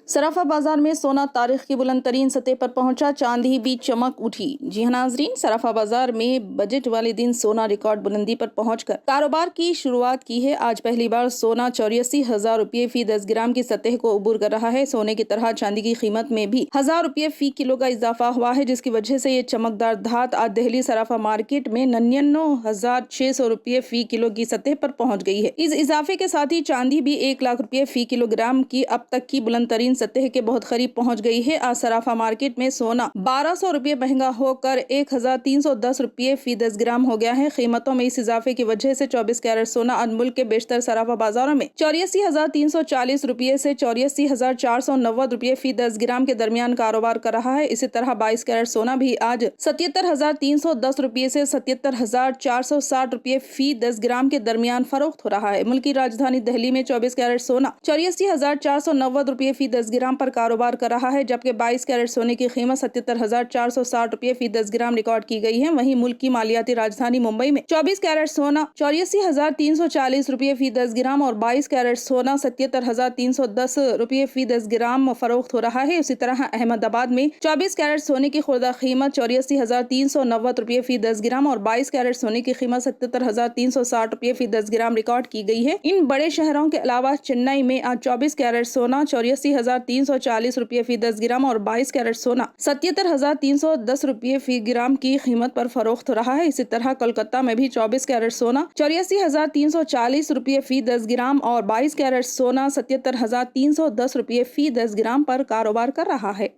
सराफा बाजार में सोना तारीख की बुलंद तरीन सतह पर पहुंचा, चांदी भी चमक उठी। जी हाँ नाजरीन, सराफा बाजार में बजट वाले दिन सोना रिकॉर्ड बुलंदी पर पहुंचकर कारोबार की शुरुआत की है। आज पहली बार सोना 84,000 रुपये फी 10 ग्राम की सतह को उबूर कर रहा है। सोने की तरह चांदी की कीमत में भी 1,000 रुपये फी किलो का इजाफा हुआ है, जिसकी वजह से ये चमकदार धात आज दिल्ली सराफा मार्केट में 99,600 रुपये फी किलो की सतह पर पहुंच गई है। इस इजाफे के साथ ही चांदी भी 1 लाख रुपये फी किलोग्राम की अब तक की बुलंद तरीन सतह के बहुत करीब पहुंच गई है। आज सराफा मार्केट में सोना 1,200 रुपये महंगा होकर 1,310 रुपये फी 10 ग्राम हो गया है। कीमतों में इस इजाफे की वजह से 24 कैरेट सोना आज मुल्क के बेशतर सराफा बाजारों में 84,340 रुपये से 84,490 रुपये फी 10 ग्राम के दरमियान कारोबार कर रहा है। इसी तरह 22 कैरेट सोना भी आज 77,310 रुपये से 77,460 रुपये फी 10 ग्राम के दरमियान फरोख्त हो रहा है। मुल्क की राजधानी दिल्ली में 24 कैरेट सोना 84,490 रुपये फी 10 ग्राम पर कारोबार कर रहा है, जबकि 22 कैरेट सोने की कीमत 77,460 रुपये फी 10 ग्राम रिकॉर्ड की गई है। वहीं मुल्क की मालियाती राजधानी मुंबई में 24 कैरेट सोना 84,340 रुपये फी 10 ग्राम और 22 कैरेट सोना 77,310 रुपये फी 10 ग्राम फरोख्त हो रहा है। उसी तरह अहमदाबाद में 24 कैरेट सोने की खुर्दा कीमत 84,390 रुपये फी 10 ग्राम और 22 कैरेट सोने की कीमत 77,360 रुपये फी 10 ग्राम रिकॉर्ड की गई है। इन बड़े शहरों के अलावा चेन्नई में आज 24 कैरेट सोना 84,340 रुपये फी 10 ग्राम और 22 कैरेट सोना 77,310 रुपये फी ग्राम की कीमत पर फरोख्त हो रहा है। इसी तरह कोलकाता में भी 24 कैरेट सोना 84,340 रुपये फी 10 ग्राम और 22 कैरेट सोना 77,310 रुपये फी 10 ग्राम पर कारोबार कर रहा है।